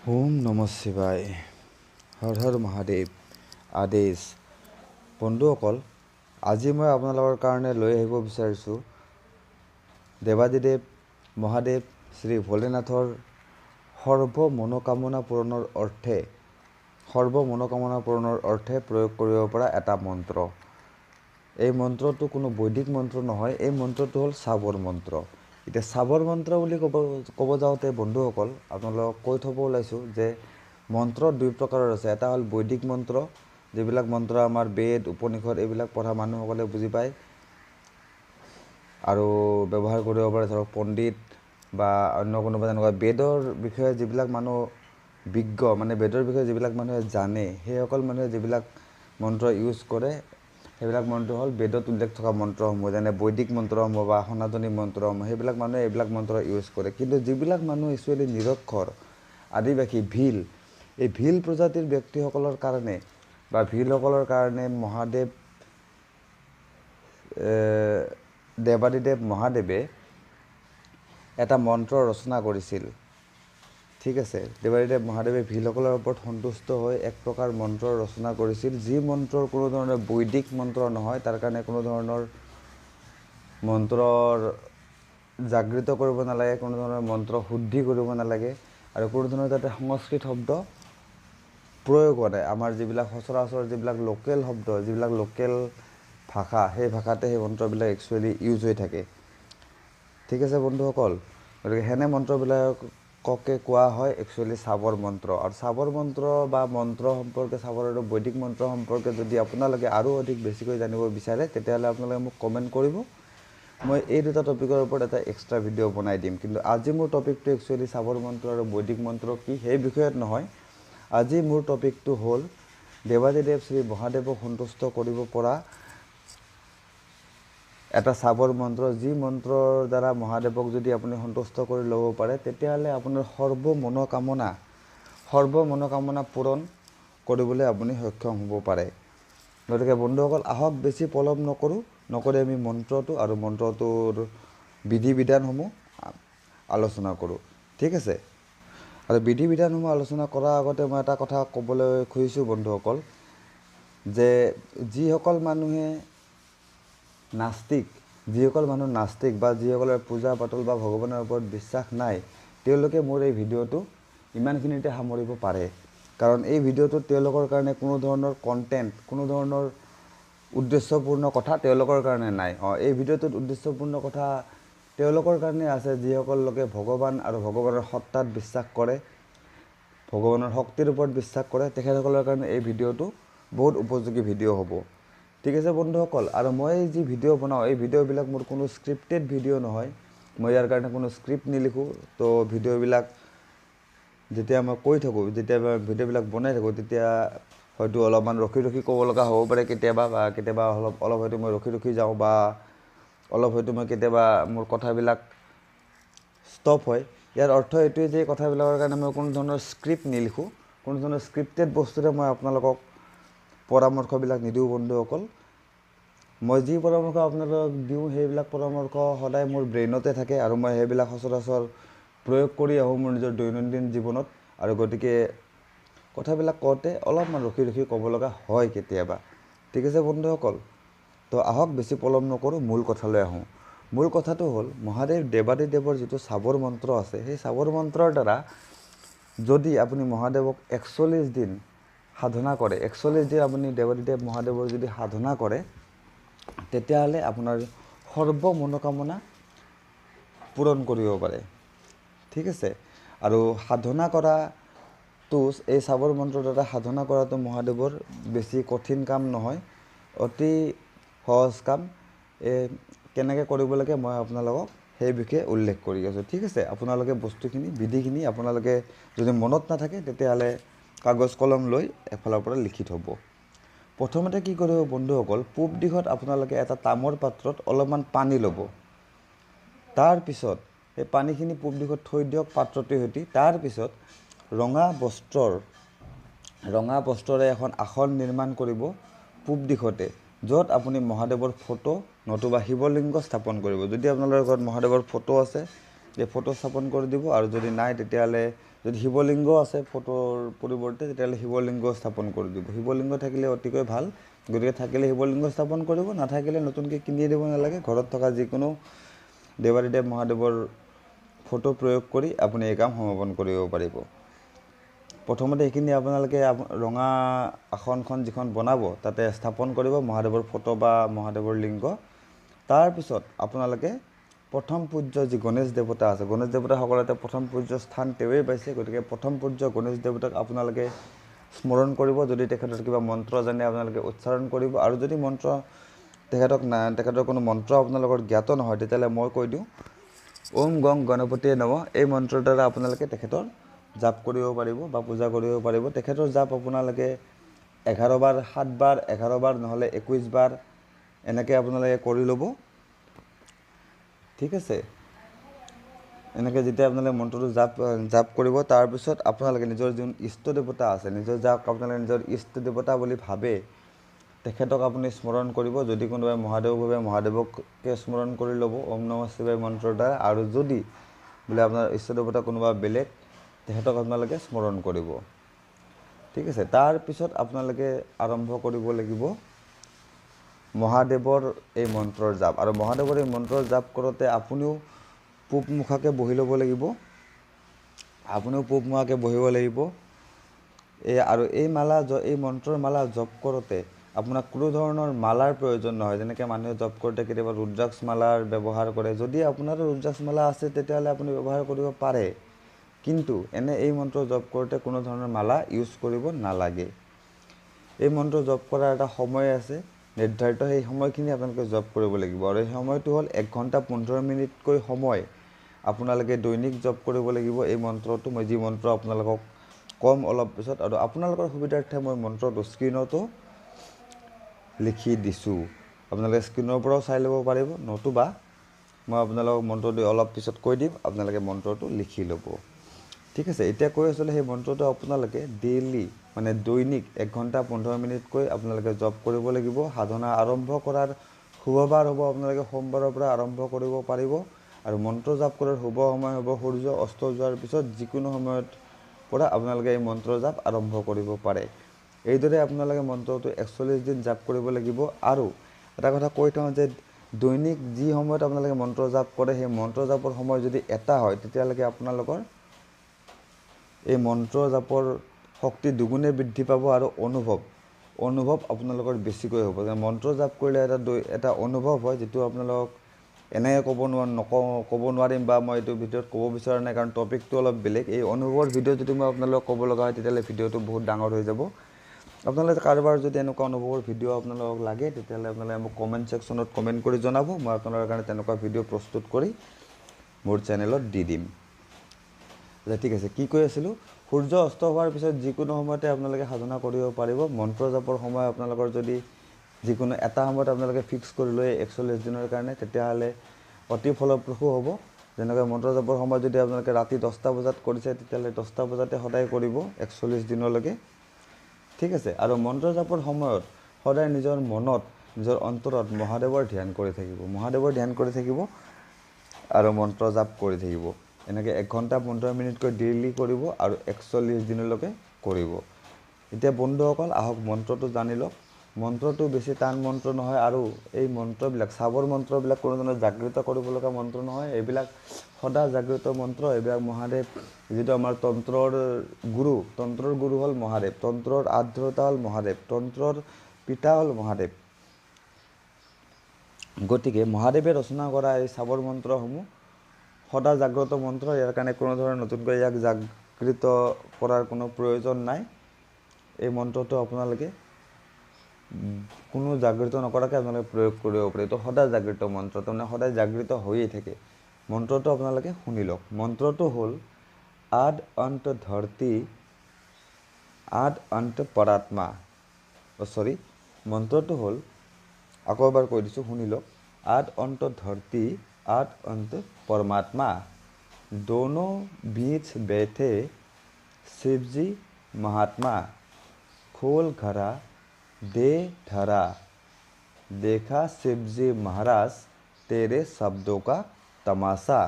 ওম নম শিৱায় হৰ হৰ মহাদেৱ আদেশ বন্ধুসকল, আজি মই আপোনালোকৰ কাৰণে লৈ আহিব বিচাৰিছোঁ দেৱাদিদেৱ মহাদেৱ শ্ৰী ভোলেনাথৰ সৰ্ব মনোকামনা পূৰণৰ অৰ্থে প্ৰয়োগ কৰিব পৰা এটা মন্ত্ৰ। এই মন্ত্ৰটো কোনো বৈদিক মন্ত্ৰ নহয়, এই মন্ত্ৰটো হ'ল চাবৰ মন্ত্ৰ। এতিয়া চাবৰ মন্ত্ৰ বুলি ক'ব যাওঁতে বন্ধুসকল, আপোনালোকক কৈ থ'ব ওলাইছোঁ যে মন্ত্ৰ দুই প্ৰকাৰৰ আছে। এটা হ'ল বৈদিক মন্ত্ৰ, যিবিলাক মন্ত্ৰ আমাৰ বেদ উপনিষদ এইবিলাক পঢ়া মানুহসকলে বুজি পায় আৰু ব্যৱহাৰ কৰিব পাৰে। ধৰক পণ্ডিত বা অন্য কোনোবা তেনেকুৱা বেদৰ বিষয়ে যিবিলাক মানুহ বিজ্ঞ, মানে বেদৰ বিষয়ে যিবিলাক মানুহে জানে, সেইসকল মানুহে যিবিলাক মন্ত্ৰ ইউজ কৰে সেইবিলাক মন্ত্ৰ হ'ল বেদত উল্লেখ থকা মন্ত্ৰসমূহ, যেনে বৈদিক মন্ত্ৰসমূহ বা সনাতনী মন্ত্ৰসমূহ। সেইবিলাক মানুহে এইবিলাক মন্ত্ৰ ইউজ কৰে। কিন্তু যিবিলাক মানুহ একচুৱেলি নিৰক্ষৰ আদিবাসী ভিল, এই ভিল প্ৰজাতিৰ ব্যক্তিসকলৰ কাৰণে বা ভিলসকলৰ কাৰণে দেৱাদিদেৱ মহাদেৱে এটা মন্ত্ৰ ৰচনা কৰিছিল। ঠিক আছে, দেৱাদিদেৱ মহাদেৱে ভিলসকলৰ ওপৰত সন্তুষ্ট হৈ এক প্ৰকাৰ মন্ত্ৰ ৰচনা কৰিছিল, যি মন্ত্ৰৰ কোনো ধৰণৰ বৈদিক মন্ত্ৰ নহয়। তাৰ কাৰণে কোনো ধৰণৰ মন্ত্ৰৰ জাগৃত কৰিব নালাগে, কোনো ধৰণৰ মন্ত্ৰ শুদ্ধি কৰিব নালাগে আৰু কোনো ধৰণৰ তাতে সংস্কৃত শব্দ প্ৰয়োগ হোৱা নাই। আমাৰ যিবিলাক সচৰাচৰ যিবিলাক লোকেল শব্দ, যিবিলাক লোকেল ভাষা, সেই ভাষাতে সেই মন্ত্ৰবিলাক একচুৱেলি ইউজ হৈ থাকে। ঠিক আছে বন্ধুসকল, গতিকে সেনে মন্ত্ৰবিলাককে কোৱা হয় একচুৱেলি চাবৰ মন্ত্ৰ। আৰু চাবৰ মন্ত্ৰ বা মন্ত্ৰ সম্পৰ্কে, চাবৰ আৰু বৈদিক মন্ত্ৰ সম্পৰ্কে যদি আপোনালোকে আৰু অধিক বেছিকৈ জানিব বিচাৰে, তেতিয়াহ'লে আপোনালোকে মোক কমেণ্ট কৰিব। মই এই দুটা টপিকৰ ওপৰত এটা এক্সট্ৰা ভিডিঅ' বনাই দিম। কিন্তু আজি মোৰ টপিকটো একচুৱেলি চাবৰ মন্ত্ৰ আৰু বৈদিক মন্ত্ৰ কি সেই বিষয়ত নহয়। আজি মোৰ টপিকটো হ'ল দেৱাদিদেৱ শ্ৰী মহাদেৱক সন্তুষ্ট কৰিব পৰা এটা চাবৰ মন্ত্ৰ, যি মন্ত্ৰৰ দ্বাৰা মহাদেৱক যদি আপুনি সন্তুষ্ট কৰি ল'ব পাৰে, তেতিয়াহ'লে আপোনাৰ সৰ্ব মনোকামনা পূৰণ কৰিবলৈ আপুনি সক্ষম হ'ব পাৰে। গতিকে বন্ধুসকল, আহক বেছি পলম নকৰি আমি মন্ত্ৰটো আৰু মন্ত্ৰটোৰ বিধি বিধানসমূহ আলোচনা কৰোঁ। ঠিক আছে, আৰু বিধি বিধানসমূহ আলোচনা কৰাৰ আগতে মই এটা কথা ক'বলৈ খুজিছোঁ বন্ধুসকল, যে যিসকল মানুহ নাস্তিক বা যিসকলৰ পূজা পাতল বা ভগৱানৰ ওপৰত বিশ্বাস নাই, তেওঁলোকে মোৰ এই ভিডিঅ'টো ইমানখিনিতে সামৰিব পাৰে। কাৰণ এই ভিডিঅ'টোত তেওঁলোকৰ কাৰণে কোনো ধৰণৰ কণ্টেণ্ট, কোনো ধৰণৰ উদ্দেশ্যপূৰ্ণ কথা তেওঁলোকৰ কাৰণে নাই। এই ভিডিঅ'টোত উদ্দেশ্যপূৰ্ণ কথা তেওঁলোকৰ কাৰণে আছে, যিসকল লোকে ভগৱান আৰু ভগৱানৰ সত্তাত বিশ্বাস কৰে, ভগৱানৰ শক্তিৰ ওপৰত বিশ্বাস কৰে, তেখেতসকলৰ কাৰণে এই ভিডিঅ'টো বহুত উপযোগী ভিডিঅ' হ'ব। ঠিক আছে বন্ধুসকল, আৰু মই যি ভিডিঅ' বনাওঁ, এই ভিডিঅ'বিলাক মোৰ কোনো স্ক্ৰিপ্টেড ভিডিঅ' নহয়। মই ইয়াৰ কাৰণে কোনো স্ক্ৰিপ্ট নিলিখোঁ। তো ভিডিঅ'বিলাক যেতিয়া মই কৈ থাকোঁ, যেতিয়া মই ভিডিঅ'বিলাক বনাই থাকোঁ, তেতিয়া হয়তো অলপমান ৰখি ক'ব লগা হ'ব পাৰে কেতিয়াবা, বা কেতিয়াবা অলপ হয়তো মই ৰখি যাওঁ, বা অলপ হয়তো মই কেতিয়াবা মোৰ কথাবিলাক ষ্টপ হয়। ইয়াৰ অৰ্থ এইটোৱে যে কথাবিলাকৰ কাৰণে মই কোনো ধৰণৰ স্ক্ৰিপ্ট নিলিখোঁ, কোনো ধৰণৰ স্ক্ৰিপ্টেড বস্তুৰে মই আপোনালোকক পৰামৰ্শবিলাক নিদিওঁ বন্ধুসকল। মই যি পৰামৰ্শ আপোনালোকক দিওঁ, সেইবিলাক পৰামৰ্শ সদায় মোৰ ব্ৰেইনতে থাকে আৰু মই সেইবিলাক সচৰাচৰ প্ৰয়োগ কৰি আহোঁ মোৰ নিজৰ দৈনন্দিন জীৱনত। আৰু গতিকে কথাবিলাক কওঁতে অলপমান ৰখি ক'ব লগা হয় কেতিয়াবা। ঠিক আছে বন্ধুসকল, তো আহক বেছি পলম নকৰোঁ, মূল কথালৈ আহোঁ। মূল কথাটো হ'ল দেৱাদিদেৱৰ যিটো চাবৰ মন্ত্ৰ আছে, সেই চাবৰ মন্ত্ৰৰ দ্বাৰা যদি আপুনি মহাদেৱক 41 দিন সাধনা কৰে, 41 দিন আপুনি দেৱাদিদেৱ মহাদেৱৰ যদি সাধনা কৰে, তেতিয়াহ'লে আপোনাৰ সৰ্ব মনোকামনা পূৰণ কৰিব পাৰে। ঠিক আছে, আৰু সাধনা কৰাটো, এই চাবৰ মন্ত্ৰৰ দ্বাৰা সাধনা কৰাটো মহাদেৱৰ বেছি কঠিন কাম নহয়, অতি সহজ কাম। কেনেকৈ কৰিব লাগে মই আপোনালোকক সেই বিষয়ে উল্লেখ কৰি আছোঁ। ঠিক আছে, আপোনালোকে বস্তুখিনি, বিধিখিনি আপোনালোকে যদি মনত নাথাকে, তেতিয়াহ'লে কাগজ কলম লৈ এফালৰ পৰা লিখি থ'ব। প্ৰথমতে কি কৰিব বন্ধুসকল, পূব দিশত আপোনালোকে এটা তামৰ পাত্ৰত অলপমান পানী ল'ব। তাৰপিছত সেই পানীখিনি পূব দিশত থৈ দিয়ক পাত্ৰটোৰ সৈতে। তাৰপিছত ৰঙা বস্ত্ৰৰে এখন আসন নিৰ্মাণ কৰিব পূব দিশতে, য'ত আপুনি মহাদেৱৰ ফটো নতুবা শিৱলিংগ স্থাপন কৰিব। যদি আপোনালোকৰ ঘৰত মহাদেৱৰ ফটো আছে, এই ফটো স্থাপন কৰি দিব, আৰু যদি নাই তেতিয়াহ'লে যদি শিৱলিংগ আছে ফটোৰ পৰিৱৰ্তে তেতিয়াহ'লে শিৱলিংগ স্থাপন কৰি দিব। শিৱলিংগ থাকিলে অতিকৈ ভাল, গতিকে থাকিলে শিৱলিংগ স্থাপন কৰিব, নাথাকিলে নতুনকৈ কিনি দিব নালাগে। ঘৰত থকা যিকোনো দেৱাদিদেৱ মহাদেৱৰ ফটো প্ৰয়োগ কৰি আপুনি এই কাম সমাপন কৰিব পাৰিব। প্ৰথমতে এইখিনি আপোনালোকে ৰঙা আসনখন যিখন বনাব তাতে স্থাপন কৰিব মহাদেৱৰ ফটো বা মহাদেৱৰ লিংগ। তাৰপিছত আপোনালোকে প্ৰথম পূজ্য যি গণেশ দেৱতা আছে, গণেশ দেৱতাসকলতে প্ৰথম পূজ্য স্থান তেওঁৱেই পাইছে, গতিকে প্ৰথম পূজ্য গণেশ দেৱতাক আপোনালোকে স্মৰণ কৰিব। যদি তেখেতৰ কিবা মন্ত্ৰ জানে আপোনালোকে উচ্চাৰণ কৰিব, আৰু যদি মন্ত্ৰ তেখেতৰ কোনো মন্ত্ৰ আপোনালোকৰ জ্ঞাত নহয় তেতিয়াহ'লে মই কৈ দিওঁ, ওম গং গণপতিয়ে নমঃ। এই মন্ত্ৰৰ দ্বাৰা আপোনালোকে তেখেতৰ জাপ কৰিব পাৰিব বা পূজা কৰিব পাৰিব। তেখেতৰ জাপ আপোনালোকে 11 বাৰ, 7 বাৰ, 11 বাৰ নহ'লে 21 বাৰ এনেকৈ আপোনালোকে কৰি ল'ব, ঠিক আছে। এনেকৈ যেতিয়া আপোনালোকে মন্ত্ৰটো জাপ কৰিব, তাৰপিছত আপোনালোকে নিজৰ যোন ইষ্ট দেৱতা আছে, যাক আপোনালোকে নিজৰ ইষ্ট দেৱতা বুলি ভাবে তেখেতক আপুনি স্মৰণ কৰিব। যদি কোনোবাই মহাদেৱ ভাবে মহাদেৱকে স্মৰণ কৰি ল'ব ওম নমঃ শিৱায় মন্ত্ৰৰ দ্বাৰা, আৰু যদি বোলে আপোনাৰ ইষ্ট দেৱতা কোনোবা বেলেগ তেখেতক আপোনালোকে স্মৰণ কৰিব, ঠিক আছে। তাৰপিছত আপোনালোকে আৰম্ভ কৰিব লাগিব মহাদেৱৰ এই মন্ত্ৰৰ জাপ। আৰু মহাদেৱৰ এই মন্ত্ৰৰ জাপ কৰোঁতে আপুনিও পূব মুখাকৈ বহি ল'ব লাগিব, বহিব লাগিব। আৰু এই মন্ত্ৰৰ মালা জপ কৰোঁতে আপোনাক কোনো ধৰণৰ মালাৰ প্ৰয়োজন নহয়। যেনেকৈ মানুহে জপ কৰোঁতে কেতিয়াবা ৰুদ্ৰাক্ষ মালাৰ ব্যৱহাৰ কৰে, যদি আপোনাৰো ৰুদ্ৰাক্ষ মালা আছে তেতিয়াহ'লে আপুনি ব্যৱহাৰ কৰিব পাৰে, কিন্তু এই মন্ত্ৰ জপ কৰোঁতে কোনো ধৰণৰ মালা ইউজ কৰিব নালাগে। এই মন্ত্ৰ জপ কৰাৰ এটা সময় আছে নিৰ্ধাৰিত, সেই সময়খিনি আপোনালোকে জপ কৰিব লাগিব। আৰু এই সময়টো হ'ল 1 ঘণ্টা 15 মিনিটকৈ সময় আপোনালোকে দৈনিক জপ কৰিব লাগিব এই মন্ত্ৰটো। মই যি মন্ত্ৰ আপোনালোকক কম অলপ পিছত, আৰু আপোনালোকৰ সুবিধাৰ্থে মই মন্ত্ৰটো স্ক্ৰীনতো লিখি দিছোঁ, আপোনালোকে স্ক্ৰীনৰ পৰাও চাই ল'ব পাৰিব, নতুবা মই আপোনালোকক মন্ত্ৰটো অলপ পিছত কৈ দিম, আপোনালোকে মন্ত্ৰটো লিখি ল'ব, ঠিক আছে। এতিয়া কৈ আছিলোঁ সেই মন্ত্ৰটো আপোনালোকে ডেইলি মানে দৈনিক 1 ঘণ্টা 15 মিনিটকৈ আপোনালোকে জপ কৰিব লাগিব। সাধনা আৰম্ভ কৰাৰ শুভবাৰ হ'ব আপোনালোকে সোমবাৰৰ পৰা আৰম্ভ কৰিব পাৰিব, আৰু মন্ত্ৰ জাপ কৰাৰ শুভ সময় হ'ব সূৰ্য অস্ত যোৱাৰ পিছত যিকোনো সময়ত পৰা আপোনালোকে এই মন্ত্ৰ জাপ আৰম্ভ কৰিব পাৰে। এইদৰে আপোনালোকে মন্ত্ৰটো 41 দিন জাপ কৰিব লাগিব। আৰু এটা কথা কৈ থওঁ যে দৈনিক যি সময়ত আপোনালোকে মন্ত্ৰ জাপ কৰে সেই মন্ত্ৰ জাপৰ সময় যদি এটা হয় তেতিয়ালৈকে আপোনালোকৰ এই মন্ত্ৰ জাপৰ শক্তি দুগুণে বৃদ্ধি পাব, আৰু অনুভৱ আপোনালোকৰ বেছিকৈ হ'ব। মন্ত্ৰ জাপ কৰিলে এটা অনুভৱ হয়, যিটো আপোনালোকক এনেকৈ ক'ব নোৱাৰিম, বা মই এইটো ভিডিঅ'ত ক'ব বিচৰা নাই কাৰণ টপিকটো অলপ বেলেগ। এই অনুভৱৰ ভিডিঅ' যদি মই আপোনালোকক ক'ব লগা হয় তেতিয়াহ'লে ভিডিঅ'টো বহুত ডাঙৰ হৈ যাব। আপোনালোকে কাৰোবাৰ যদি এনেকুৱা অনুভৱৰ ভিডিঅ' আপোনালোকক লাগে তেতিয়াহ'লে আপোনালোকে মোক কমেণ্ট ছেকশ্যনত কমেণ্ট কৰি জনাব, মই আপোনালোকৰ কাৰণে তেনেকুৱা ভিডিঅ' প্ৰস্তুত কৰি মোৰ চেনেলত দি দিম। ঠিক আছে, কি কৈ আছিলোঁ, সূৰ্য অস্ত হোৱাৰ পিছত যিকোনো সময়তে আপোনালোকে সাধনা কৰিব পাৰিব। মন্ত্ৰ জাপৰ সময় আপোনালোকৰ যদি যিকোনো এটা সময়ত আপোনালোকে ফিক্স কৰি লয় 41 দিনৰ কাৰণে, তেতিয়াহ'লে অতি ফলপ্ৰসূ হ'ব। যেনেকৈ মন্ত্ৰ জাপৰ সময় যদি আপোনালোকে ৰাতি 10টা বজাত কৰিছে তেতিয়াহ'লে 10টা বজাতে সদায় কৰিব 41 দিনলৈকে, ঠিক আছে। আৰু মন্ত্ৰ জাপৰ সময়ত সদায় নিজৰ মনত, নিজৰ অন্তৰত মহাদেৱৰ ধ্যান কৰি থাকিব, আৰু মন্ত্ৰ জাপ কৰি থাকিব। এনেকৈ 1 ঘণ্টা 15 মিনিটকৈ ডেইলি কৰিব, আৰু 41 দিনলৈকে কৰিব। এতিয়া বন্ধুসকল আহক মন্ত্ৰটো জানি লওক। মন্ত্ৰটো বেছি টান মন্ত্ৰ নহয়, আৰু এই মন্ত্ৰবিলাক চাবৰ মন্ত্ৰবিলাক কোনো ধৰণৰ জাগৃত কৰিব লগা মন্ত্ৰ নহয়, এইবিলাক সদা জাগৃত মন্ত্ৰ। এইবিলাক মহাদেৱ, যিটো আমাৰ তন্ত্ৰৰ গুৰু হ'ল মহাদেৱ, তন্ত্ৰৰ আদ্ৰতা হ'ল মহাদেৱ, তন্ত্ৰৰ পিতা হ'ল মহাদেৱ। গতিকে মহাদেৱে ৰচনা কৰা এই চাবৰ মন্ত্ৰসমূহ সদা জাগ্ৰত মন্ত্ৰ, ইয়াৰ কাৰণে কোনো ধৰণৰ নতুনকৈ ইয়াক জাগৃত কৰাৰ কোনো প্ৰয়োজন নাই। এই মন্ত্ৰটো আপোনালোকে কোনো জাগৃত নকৰাকৈ আপোনালোকে প্ৰয়োগ কৰিব পাৰে। এইটো সদায় জাগৃত মন্ত্ৰ, তাৰমানে সদায় জাগৃত হৈয়ে থাকে। মন্ত্ৰটো আপোনালোকে শুনি লওক। মন্ত্ৰটো হ'ল আদ অন্ত ধৰতি আদ অন্ত পৰাত্মা। মন্ত্ৰটো হ'ল, আকৌ এবাৰ কৈ দিছোঁ শুনি লওক। আদ অন্ত ধৰতি আদ অন্ত परमात्मा, दोनों बीच बैठे शिवजी महात्मा, खोल घरा दे धरा, देखा शिवजी महाराज तेरे शब्दों का तमाशा।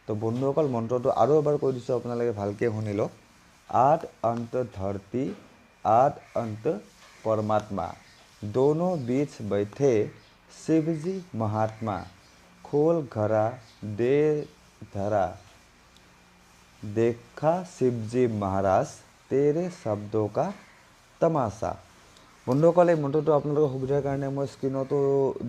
তো বন্ধুসকল মন্ত্ৰটো আৰু এবাৰ কৈ দিছোঁ, আপোনালোকে ভালকৈ শুনি লওক। आद अंत धरती आद अंत परमात्मा, दोनों बीच बैठे शिवजी महात्मा, खोल घरा दे धरा, देखा शिवजी महाराज तेरे शब्दों का तमाशा। বন্ধুসকল এই মন্ত্ৰটো আপোনালোকৰ সুবিধাৰ কাৰণে মই স্ক্ৰীনতো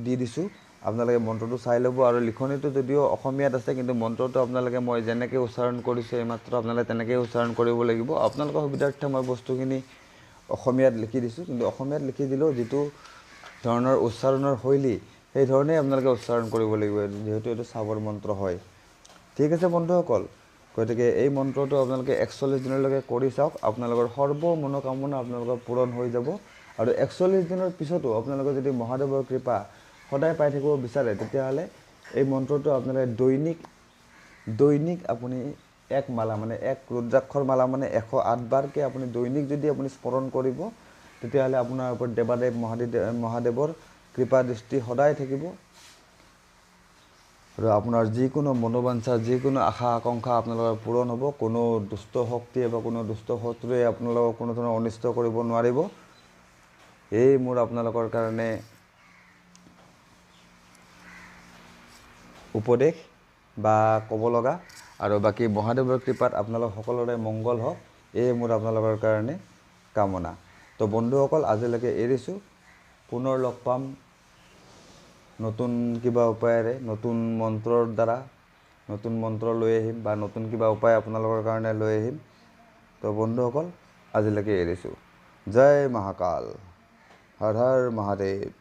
দি দিছোঁ, আপোনালোকে মন্ত্ৰটো চাই ল'ব। আৰু লিখনিটো যদিও অসমীয়াত আছে, কিন্তু মন্ত্ৰটো আপোনালোকে মই যেনেকৈ উচ্চাৰণ কৰিছোঁ এইমাত্ৰ আপোনালোকে তেনেকৈ উচ্চাৰণ কৰিব লাগিব। আপোনালোকৰ সুবিধাৰ্থে মই বস্তুখিনি অসমীয়াত লিখি দিছোঁ, কিন্তু অসমীয়াত লিখি দিলেও যিটো ধৰণৰ উচ্চাৰণৰ শৈলী সেই ধৰণেই আপোনালোকে উচ্চাৰণ কৰিব লাগিব, যিহেতু এইটো চাবৰ মন্ত্ৰ হয়। ঠিক আছে বন্ধুসকল, গতিকে এই মন্ত্ৰটো আপোনালোকে 41 দিনলৈকে কৰি চাওক, আপোনালোকৰ সৰ্ব মনোকামনা আপোনালোকৰ পূৰণ হৈ যাব। আৰু 41 দিনৰ পিছতো আপোনালোকে যদি মহাদেৱৰ কৃপা সদায় পাই থাকিব বিচাৰে, তেতিয়াহ'লে এই মন্ত্ৰটো আপোনালোকে দৈনিক আপুনি এক মালা মানে এক ৰুদ্ৰাক্ষৰ মালা মানে 108 বাৰকৈ আপুনি দৈনিক যদি আপুনি স্মৰণ কৰিব, তেতিয়াহ'লে আপোনাৰ ওপৰত দেৱাদেৱ মহাদেৱৰ কৃপা দৃষ্টি সদায় থাকিব। আৰু আপোনাৰ যিকোনো মনোবাঞ্ছা, যিকোনো আশা আকাংক্ষা আপোনালোকৰ পূৰণ হ'ব। কোনো দুষ্ট শক্তিয়ে বা কোনো দুষ্ট শত্ৰুৱে আপোনালোকক কোনো ধৰণৰ অনিষ্ট কৰিব নোৱাৰিব। এই মোৰ আপোনালোকৰ কাৰণে উপদেশ বা ক'ব লগা। আৰু বাকী মহাদেৱৰ কৃপাত আপোনালোক সকলোৰে মংগল হওক, এই মোৰ আপোনালোকৰ কাৰণে কামনা। তো বন্ধুসকল আজিলৈকে এৰিছোঁ, পুনৰ লগ পাম নতুন কিবা উপায়েৰে, নতুন মন্ত্ৰৰ দ্বাৰা, নতুন মন্ত্ৰ লৈ আহিম বা নতুন কিবা উপায় আপোনালোকৰ কাৰণে লৈ আহিম। তো বন্ধুসকল আজিলৈকে এৰিছোঁ। জয় মহাকাল, হৰ হৰ মহাদেৱ।